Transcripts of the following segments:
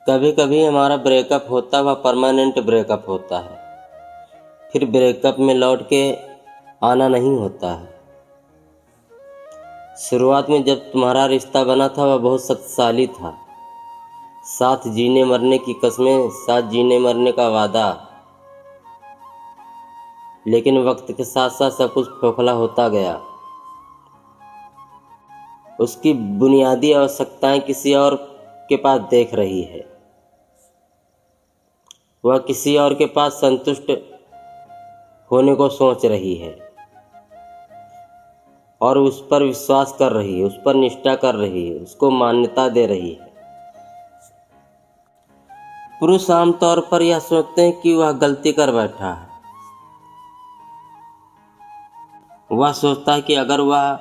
कभी कभी हमारा ब्रेकअप होता है, वह परमानेंट ब्रेकअप होता है। फिर ब्रेकअप में लौट के आना नहीं होता है। शुरुआत में जब तुम्हारा रिश्ता बना था वह बहुत शक्तिशाली था। साथ जीने मरने की कस्में, साथ जीने मरने का वादा। लेकिन वक्त के साथ साथ सब कुछ खोखला होता गया। उसकी बुनियादी आवश्यकताएं किसी और के पास देख रही है। वह किसी और के पास संतुष्ट होने को सोच रही है और उस पर विश्वास कर रही है, उस पर निष्ठा कर रही है, उसको मान्यता दे रही है। पुरुष आमतौर पर यह सोचते हैं कि वह गलती कर बैठा है। वह सोचता है कि अगर वह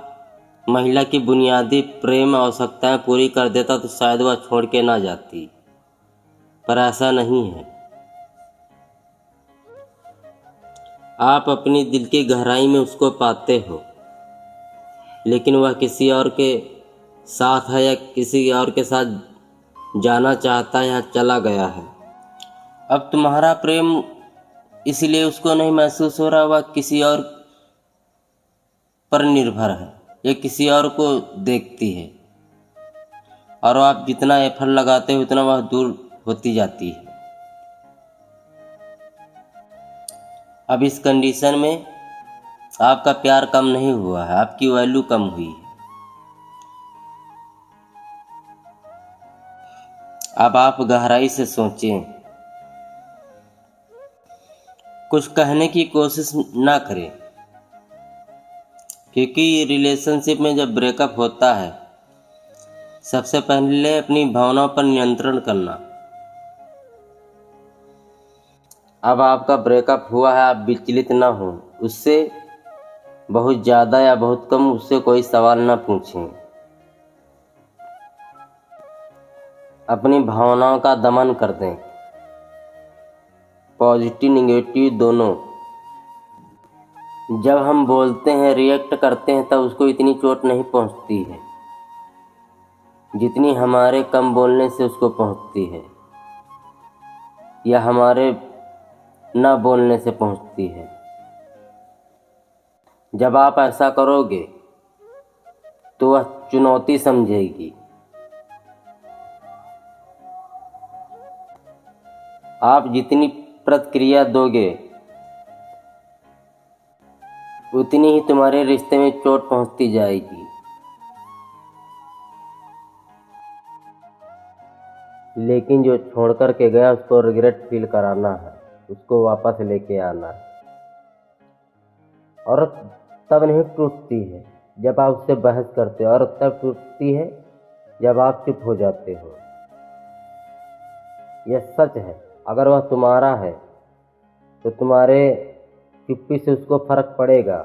महिला की बुनियादी प्रेम आवश्यकताएं पूरी कर देता तो शायद वह छोड़ के ना जाती, पर ऐसा नहीं है। आप अपनी दिल की गहराई में उसको पाते हो, लेकिन वह किसी और के साथ है या किसी और के साथ जाना चाहता है या चला गया है। अब तुम्हारा प्रेम इसलिए उसको नहीं महसूस हो रहा, वह किसी और पर निर्भर है या किसी और को देखती है, और आप जितना एफर्ट लगाते हो उतना वह दूर होती जाती है। अब इस कंडीशन में आपका प्यार कम नहीं हुआ है, आपकी वैल्यू कम हुई है। अब आप गहराई से सोचें, कुछ कहने की कोशिश ना करें, क्योंकि रिलेशनशिप में जब ब्रेकअप होता है सबसे पहले अपनी भावनाओं पर नियंत्रण करना। अब आपका ब्रेकअप हुआ है, आप विचलित ना हो उससे, बहुत ज़्यादा या बहुत कम उससे कोई सवाल ना पूछें। अपनी भावनाओं का दमन कर दें, पॉजिटिव निगेटिव दोनों। जब हम बोलते हैं, रिएक्ट करते हैं, तब उसको इतनी चोट नहीं पहुंचती है जितनी हमारे कम बोलने से उसको पहुंचती है या हमारे ना बोलने से पहुंचती है। जब आप ऐसा करोगे तो वह चुनौती समझेगी। आप जितनी प्रतिक्रिया दोगे उतनी ही तुम्हारे रिश्ते में चोट पहुंचती जाएगी। लेकिन जो छोड़ कर के गया उसको रिग्रेट फील कराना है, उसको वापस लेके आना है। और तब नहीं टूटती है जब आप उससे बहस करते हो, और तब टूटती है जब आप चुप हो जाते हो। यह सच है। अगर वह तुम्हारा है तो तुम्हारे चुप्पी से उसको फर्क पड़ेगा।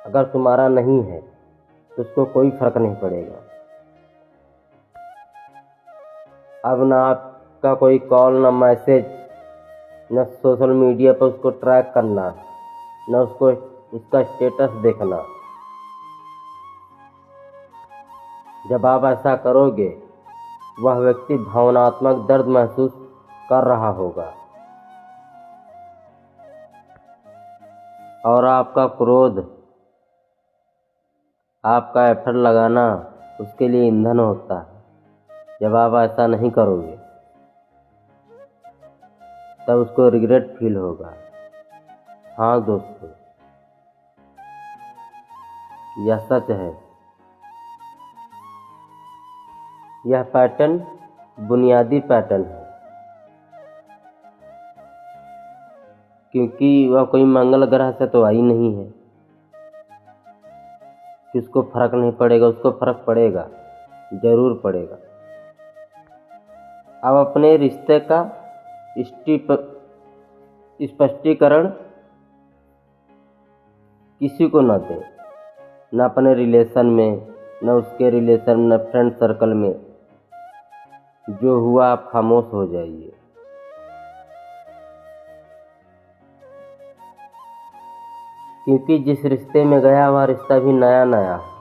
अगर तुम्हारा नहीं है तो उसको कोई फर्क नहीं पड़ेगा। अब ना आपका कोई कॉल, ना मैसेज, न सोशल मीडिया पर उसको ट्रैक करना, न उसको उसका स्टेटस देखना। जब आप ऐसा करोगे वह व्यक्ति भावनात्मक दर्द महसूस कर रहा होगा और आपका क्रोध, आपका एफर्ट लगाना उसके लिए ईंधन होता है। जब आप ऐसा नहीं करोगे तब उसको रिग्रेट फील होगा। हाँ दोस्तों, यह सच है। यह पैटर्न बुनियादी पैटर्न है, क्योंकि वह कोई मंगल ग्रह से तो आई नहीं है कि उसको फर्क नहीं पड़ेगा। उसको फर्क पड़ेगा, जरूर पड़ेगा। अब अपने रिश्ते का स्पष्टीकरण किसी को न दें, न अपने रिलेशन में, न उसके रिलेशन, न फ्रेंड सर्कल में। जो हुआ आप खामोश हो जाइए। क्योंकि जिस रिश्ते में गया वह रिश्ता भी नया नया है।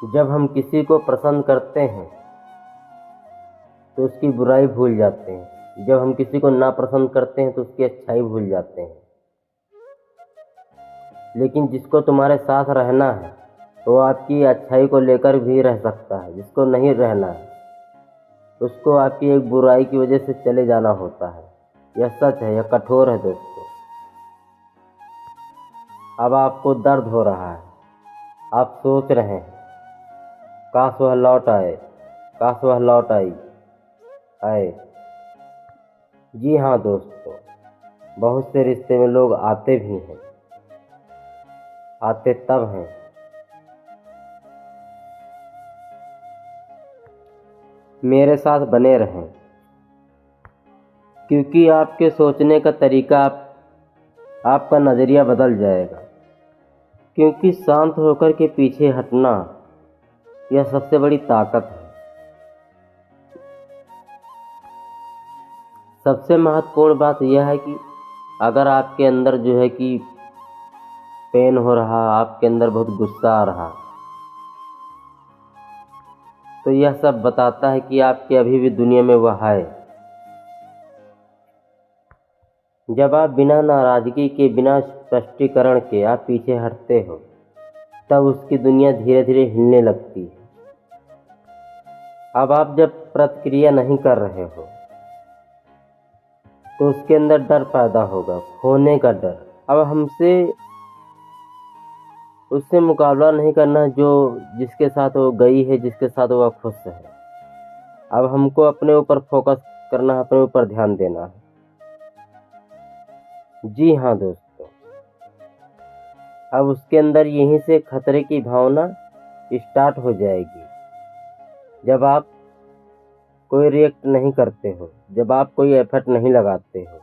जब हम किसी को पसंद करते हैं तो उसकी बुराई भूल जाते हैं, जब हम किसी को नापसंद करते हैं तो उसकी अच्छाई भूल जाते हैं। लेकिन जिसको तुम्हारे साथ रहना है वो आपकी अच्छाई को लेकर भी रह सकता है, जिसको नहीं रहना है उसको आपकी एक बुराई की वजह से चले जाना होता है। यह सच है, यह कठोर है दोस्तों। अब आपको दर्द हो रहा है, आप सोच रहे हैं काश वह लौट आए, काश वह लौट आए। जी हाँ दोस्तों, बहुत से रिश्ते में लोग आते भी हैं, आते तब हैं मेरे साथ बने रहें, क्योंकि आपके सोचने का तरीका आपका नज़रिया बदल जाएगा। क्योंकि शांत होकर के पीछे हटना यह सबसे बड़ी ताकत है। सबसे महत्वपूर्ण बात यह है कि अगर आपके अंदर जो है कि पेन हो रहा, आपके अंदर बहुत गुस्सा आ रहा, तो यह सब बताता है कि आपके अभी भी दुनिया में वह है। जब आप बिना नाराज़गी के, बिना स्पष्टीकरण के आप पीछे हटते हो, तब उसकी दुनिया धीरे धीरे हिलने लगती है। अब आप जब प्रतिक्रिया नहीं कर रहे हो तो उसके अंदर डर पैदा होगा, खोने का डर। अब हमसे उससे मुकाबला नहीं करना जो जिसके साथ वो गई है, जिसके साथ वो खुश है। अब हमको अपने ऊपर फोकस करना है, अपने ऊपर ध्यान देना है। जी हाँ दोस्तों, अब उसके अंदर यहीं से खतरे की भावना स्टार्ट हो जाएगी। जब आप कोई रिएक्ट नहीं करते हो, जब आप कोई एफर्ट नहीं लगाते हो,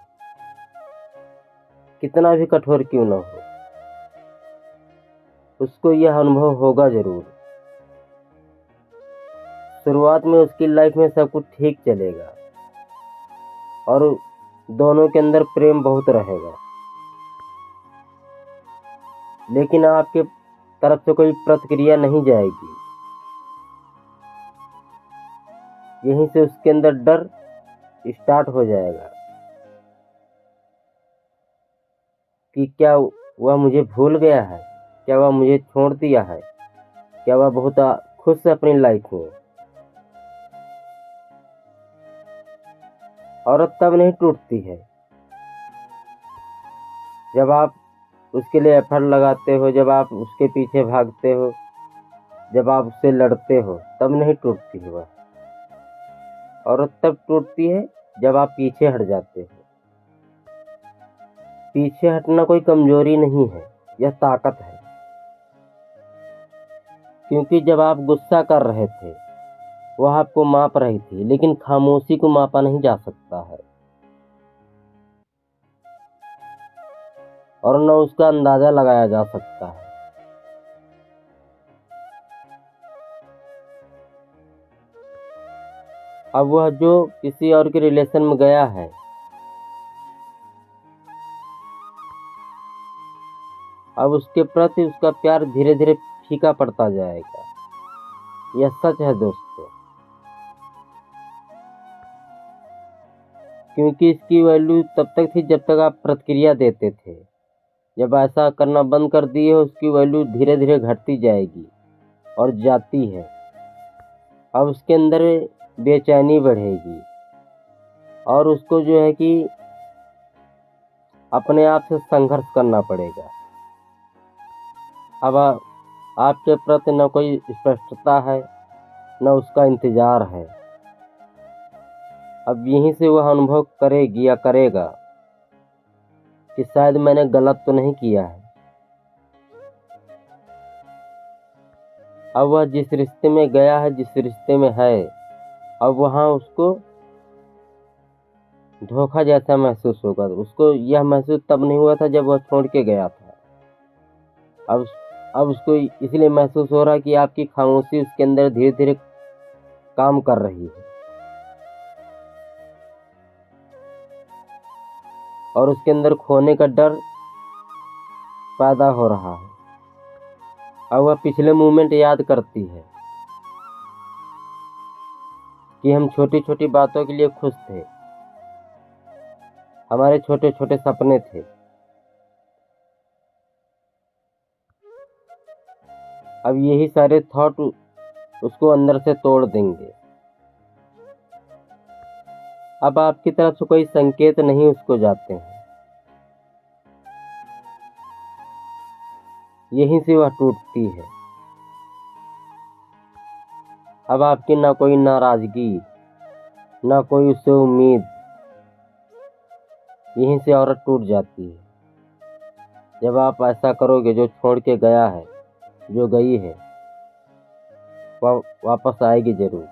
कितना भी कठोर क्यों ना हो, उसको यह अनुभव होगा जरूर। शुरुआत में उसकी लाइफ में सब कुछ ठीक चलेगा और दोनों के अंदर प्रेम बहुत रहेगा, लेकिन आपके तरफ से कोई प्रतिक्रिया नहीं जाएगी। यहीं से उसके अंदर डर स्टार्ट हो जाएगा कि क्या वह मुझे भूल गया है, क्या वह मुझे छोड़ दिया है, क्या वह बहुत खुश है अपनी लाइफ में। औरत तब नहीं टूटती है जब आप उसके लिए एफर्ट लगाते हो, जब आप उसके पीछे भागते हो, जब आप उससे लड़ते हो, तब नहीं टूटती है वह। औरत तब टूटती है जब आप पीछे हट जाते हो। पीछे हटना कोई कमजोरी नहीं है, यह ताकत है। क्योंकि जब आप गुस्सा कर रहे थे वह आपको माप रही थी, लेकिन खामोशी को मापा नहीं जा सकता है और न उसका अंदाजा लगाया जा सकता है। अब वह जो किसी और के रिलेशन में गया है, अब उसके प्रति उसका प्यार धीरे धीरे फीका पड़ता जाएगा। यह सच है दोस्तों, क्योंकि इसकी वैल्यू तब तक थी जब तक आप प्रतिक्रिया देते थे। जब ऐसा करना बंद कर दिए उसकी वैल्यू धीरे धीरे घटती जाएगी और जाती है। अब उसके अंदर बेचैनी बढ़ेगी और उसको जो है कि अपने आप से संघर्ष करना पड़ेगा। अब आपके प्रति न कोई स्पष्टता है, न उसका इंतजार है। अब यहीं से वह अनुभव करेगी या करेगा कि शायद मैंने गलत तो नहीं किया है। अब वह जिस रिश्ते में गया है, जिस रिश्ते में है, अब वहाँ उसको धोखा जैसा महसूस होगा। उसको यह महसूस तब नहीं हुआ था जब वह छोड़ के गया था। अब उसको इसलिए महसूस हो रहा है कि आपकी खामोशी उसके अंदर धीरे धीरे काम कर रही है और उसके अंदर खोने का डर पैदा हो रहा है। और वह पिछले मोमेंट याद करती है कि हम छोटी छोटी बातों के लिए खुश थे, हमारे छोटे छोटे सपने थे। अब यही सारे थॉट उसको अंदर से तोड़ देंगे। अब आपकी तरफ से कोई संकेत नहीं उसको जाते हैं, यहीं से वह टूटती है। अब आपकी ना कोई नाराजगी, ना कोई उससे उम्मीद, यहीं से औरत टूट जाती है। जब आप ऐसा करोगे, जो छोड़ के गया है, जो गई है, वह वापस आएगी जरूर।